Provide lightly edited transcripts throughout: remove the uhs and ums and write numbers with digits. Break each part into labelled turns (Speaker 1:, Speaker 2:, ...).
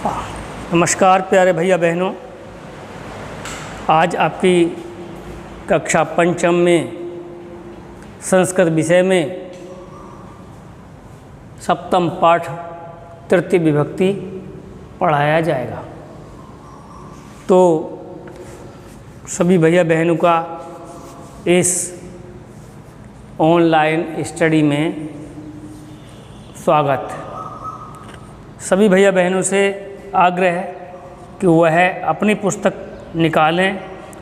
Speaker 1: नमस्कार प्यारे भैया बहनों, आज आपकी कक्षा पंचम में संस्कृत विषय में सप्तम पाठ तृतीय विभक्ति पढ़ाया जाएगा। तो सभी भैया बहनों का इस ऑनलाइन स्टडी में स्वागत। सभी भैया बहनों से आग्रह है कि वह अपनी पुस्तक निकालें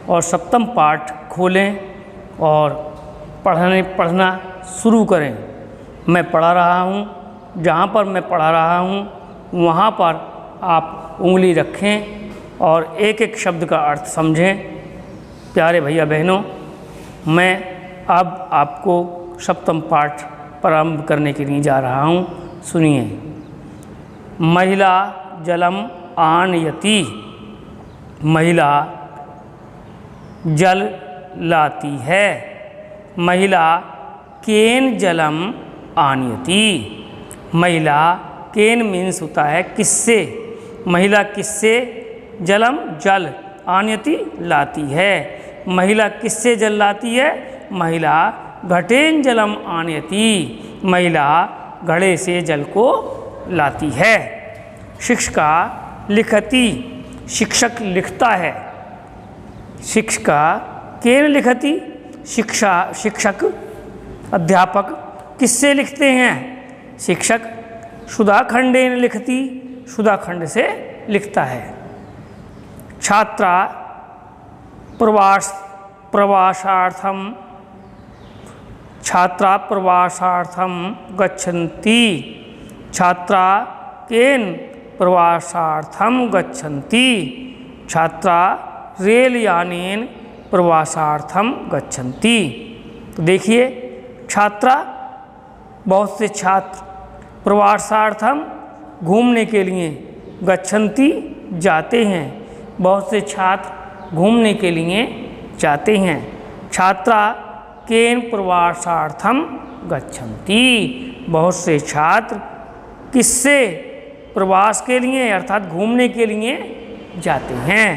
Speaker 1: और सप्तम पाठ खोलें और पढ़ना शुरू करें। मैं पढ़ा रहा हूँ, जहाँ पर मैं पढ़ा रहा हूँ वहाँ पर आप उंगली रखें और एक एक शब्द का अर्थ समझें। प्यारे भैया बहनों, मैं अब आपको सप्तम पाठ प्रारंभ करने के लिए जा रहा हूँ। सुनिए। महिला जलम आनयति, महिला जल लाती है। महिला केन जलम आनयति, महिला केन मीन्स होता है किससे। महिला किससे जलम जल आनयति लाती है। महिला किससे जल लाती है? महिला घटेन जलम आनयति, महिला घड़े से जल को लाती है। शिक्षका लिखति, शिक्षक लिखता है। शिक्षका केन लिखति, शिक्षक अध्यापक किससे लिखते हैं? शिक्षक सुधाखंडेन लिखति, सुधाखंड से लिखता है। छात्रा प्रवासार्थम, छात्रा प्रवासार्थम गच्छन्ति, छात्रा केन प्रवासार्थम गच्छन्ति, छात्रा रेलयानेन प्रवासार्थम गच्छन्ति। तो देखिए, छात्रा बहुत से छात्र प्रवासार्थम घूमने के लिए गच्छन्ति जाते हैं, बहुत से छात्र घूमने के लिए जाते हैं। छात्रा केन प्रवासार्थम गच्छन्ति, बहुत से छात्र किससे प्रवास के लिए अर्थात घूमने के लिए जाते हैं।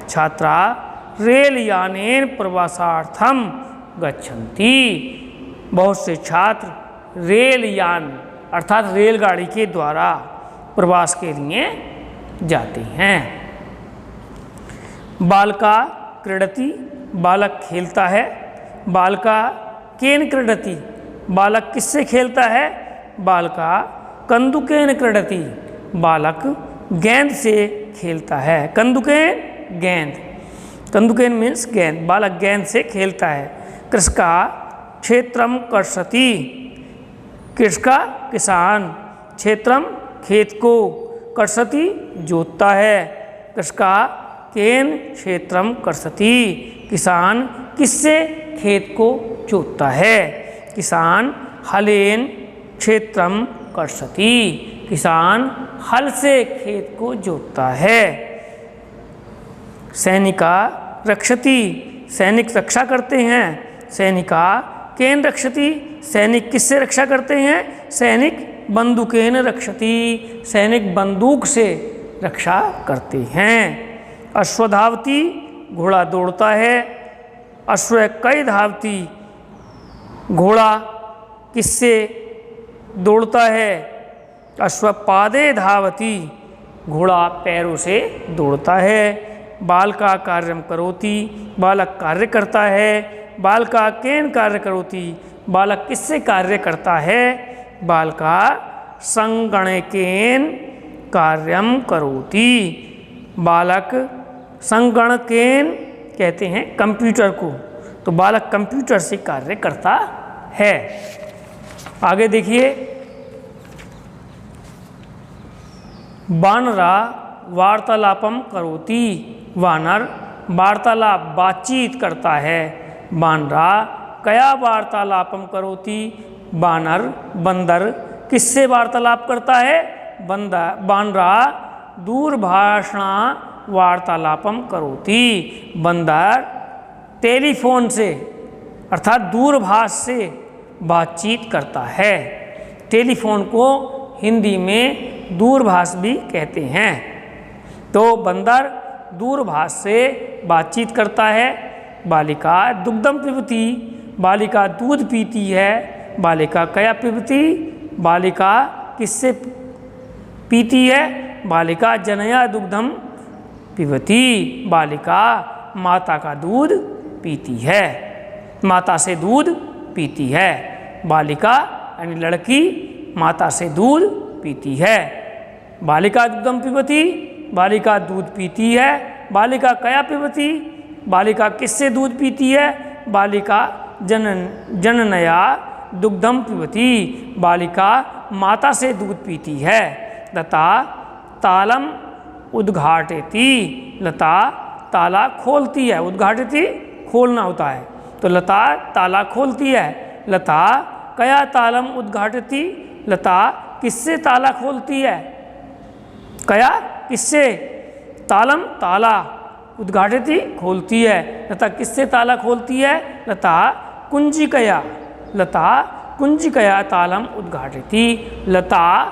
Speaker 1: छात्रा रेलयानेन प्रवासार्थम गच्छन्ति, बहुत से छात्र रेलयान अर्थात रेलगाड़ी के द्वारा प्रवास के लिए जाते हैं। बालका क्रीडति, बालक खेलता है। बालका केन क्रीडति, बालक किससे खेलता है? बालका कंदुकेन क्रीडति, बालक गेंद से खेलता है। कंदुकेन गेंद, कंदुकेन मीन्स गेंद, बालक गेंद से खेलता है। कृषका क्षेत्रम कर्षति, कृषका किसान, क्षेत्रम खेत को, कर्षति जोतता है। कृषका केन क्षेत्रम कर्षति, किसान किससे खेत को जोतता है? किसान हलेन क्षेत्रम कर्षति, किसान हल से खेत को जोतता है। सैनिका रक्षति, सैनिक रक्षा करते हैं। सैनिका केन रक्षति, सैनिक किससे रक्षा करते हैं? सैनिक बंदूकेन रक्षति, सैनिक बंदूक से रक्षा करते हैं। अश्वधावती, घोड़ा दौड़ता है। अश्व कई धावती, घोड़ा किससे दौड़ता है? अश्वपादे धावती, घोड़ा पैरों से दौड़ता है। बालका कार्यम करोति, बालक कार्य करता है। बालका केन कार्य करोति, बालक किससे कार्य करता है? बालका संगणकेन कार्यम करोति, बालक संगणकेन कहते हैं कंप्यूटर को, तो बालक कंप्यूटर से कार्य करता है। आगे देखिए। वानरा वार्तालापम करोति, वानर वार्तालाप बातचीत करता है। वानरा कया वार्तालापम करोति, वानर बंदर किससे वार्तालाप करता है? वानरा दूरभाषणा वार्तालापम करोति, बंदर टेलीफोन से अर्थात दूरभाष से बातचीत करता है। टेलीफोन को हिंदी में दूरभाष भी कहते हैं। तो बंदर दूरभाष से बातचीत करता है। बालिका दुग्धम पिबती, बालिका दूध पीती है। बालिका कया पिबती, बालिका किससे पीती है? बालिका जनया दुग्धम पिबती, बालिका माता का दूध पीती है, माता से दूध पीती है। बालिका यानी लड़की माता से दूध पीती है। बालिका दुग्धम पिबती, बालिका दूध पीती है। बालिका कया पिबती, बालिका किससे दूध पीती है? बालिका जननया दुग्धम पिबती, बालिका माता से दूध पीती है। लता तालम उद्घाटयति, लता ताला खोलती है। उद्घाटयति खोलना होता है, तो लता ताला खोलती है। लता कया तालम उद्घाटयति, लता किससे ताला खोलती है? कया किससे? तालम ताला, उद्घाटयति खोलती है। लता किससे ताला खोलती है? लता कुंजिकया, लता कुंजिकया तालम उद्घाटयति, लता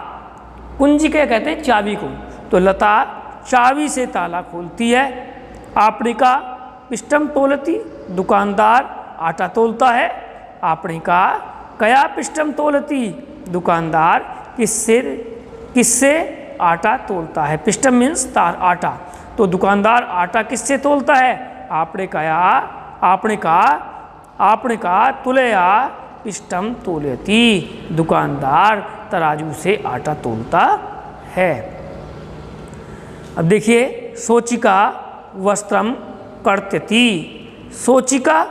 Speaker 1: कुंजिकया कहते हैं चाबी को, तो लता चाबी से ताला खोलती है। आपणिका पिष्टम तोलती, दुकानदार आटा तोलता है। आपणिका कया पिष्टम तोलती, दुकानदार किससे आटा तोलता है? पिष्टम मीन्स आटा, तो दुकानदार आटा किससे तोलता है? आपणिका तुलया पिष्टम तोलती, दुकानदार तराजू से आटा तोलता है। अब देखिए, सोचिका वस्त्रम कर्त्यति, सोचिका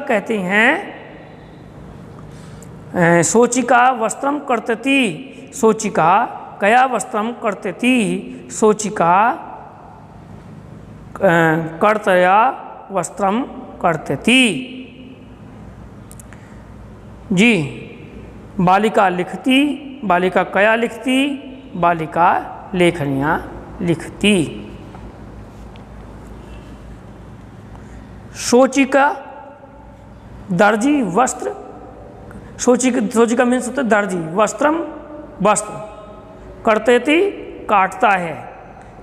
Speaker 1: कहते हैं, सोचिका वस्त्रम कर्त्यति, सोचिका कया वस्त्रम कर्त्यति, सोचिका कर्तया वस्त्रम कर्त्यति। जी, बालिका लिखती, बालिका कया लिखती, बालिका लेखनियाँ लिखती। सोचिका दर्जी वस्त्र, सोचिका मीन्स होता है दर्जी, वस्त्रम वस्त्र, कर्तयति काटता है।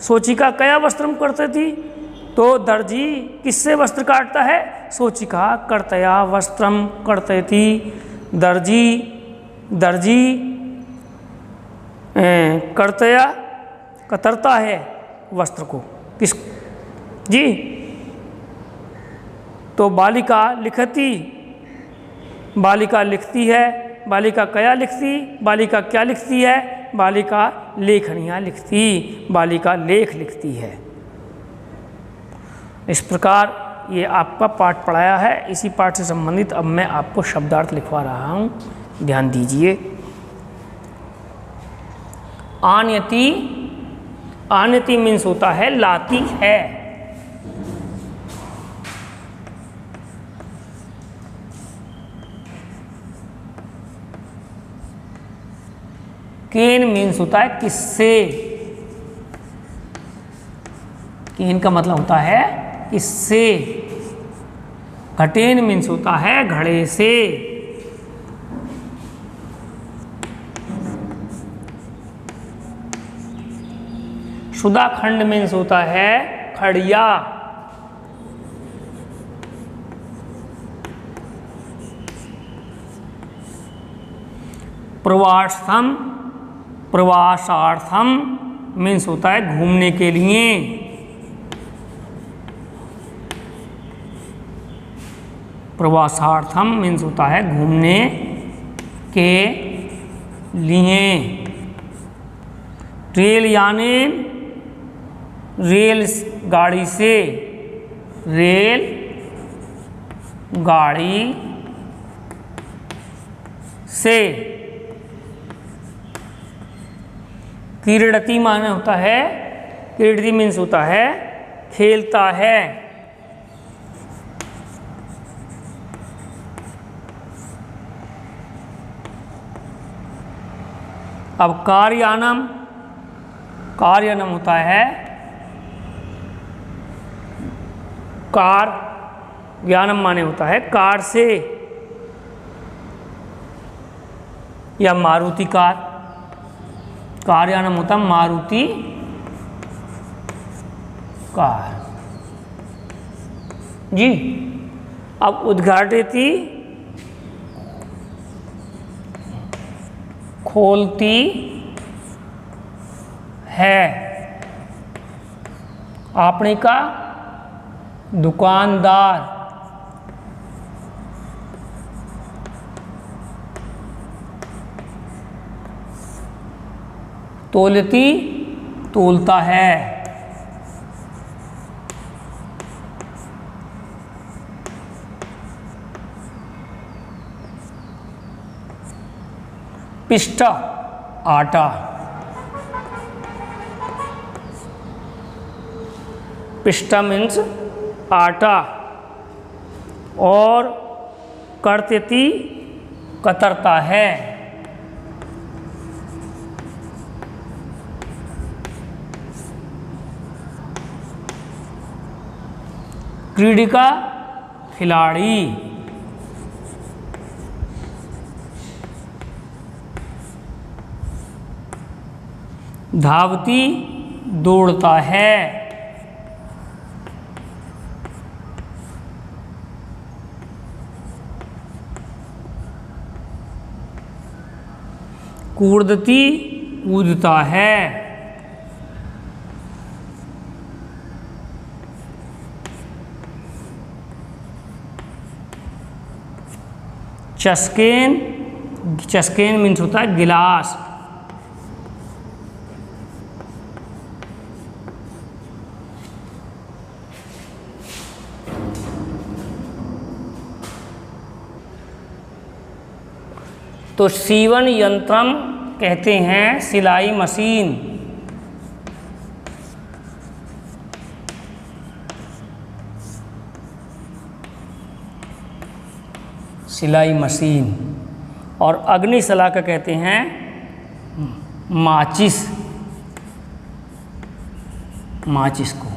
Speaker 1: सोचिका कया वस्त्रम कर्तयति, तो दर्जी किससे वस्त्र काटता है? सोचिका कर्तया वस्त्रम कर्तयति, दर्जी कर्तया कतरता है वस्त्र को, किस जी। तो बालिका लिखती, बालिका लिखती है। बालिका कया लिखती, बालिका क्या लिखती है? बालिका लेखनियाँ लिखती, बालिका लेख लिखती है। इस प्रकार ये आपका पाठ पढ़ाया है। इसी पाठ से संबंधित अब मैं आपको शब्दार्थ लिखवा रहा हूँ, ध्यान दीजिए। आनयति, आनयति मीन्स होता है लाती है। केन मीन्स होता है किससे, केन का मतलब होता है किससे। घटेन मीन्स होता है घड़े से। सुदाखंड मीन्स होता है खड़िया। प्रवासम, प्रवासार्थम मीन्स होता है घूमने के लिए। प्रवासार्थम मीन्स होता है घूमने के लिए। रेल यानी रेल गाड़ी से, रेल गाड़ी से। क्रीडति माने होता है, क्रीडति मीन्स होता है खेलता है। अब कार्यानम, कार्यानम होता है कार, ज्ञानम माने होता है कार से या मारुति कार। कार्यानम होता मारुति कार जी। अब उद्घाटयति खोलती है, आपने का दुकानदार, तोलती तोलता है, पिष्टा आटा, पिष्टा मीन्स आटा, और कर्तती कतरता है, क्रीडिका खिलाड़ी, धावती दौड़ता है, कूदती कूदता है, चस्केन, चस्केन मीन्स होता है गिलास, तो सीवन यंत्रम कहते हैं सिलाई मशीन, सिलाई मशीन, और अग्निशलाका कहते हैं माचिस, माचिस को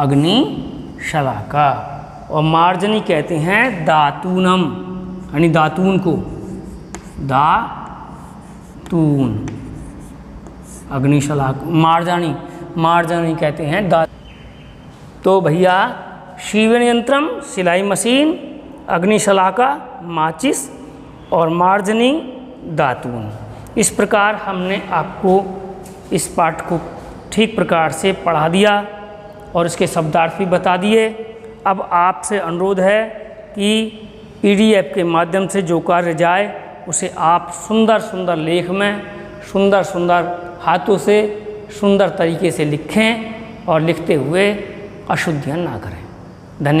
Speaker 1: अग्निशलाका, और मार्जनी कहते हैं दातूनम, यानी दातून को, दातून, अग्निशलाका, मार्जनी, मार्जनी कहते हैं तो भैया सीवन यंत्रम सिलाई मशीन, अग्निशलाका माचिस, और मार्जनी दातून। इस प्रकार हमने आपको इस पाठ को ठीक प्रकार से पढ़ा दिया और इसके शब्दार्थ भी बता दिए। अब आपसे अनुरोध है कि PDF के माध्यम से जो कार्य जाए उसे आप सुंदर सुंदर लेख में सुंदर सुंदर हाथों से सुंदर तरीके से लिखें और लिखते हुए अशुद्धियाँ ना करें। धन्यवाद।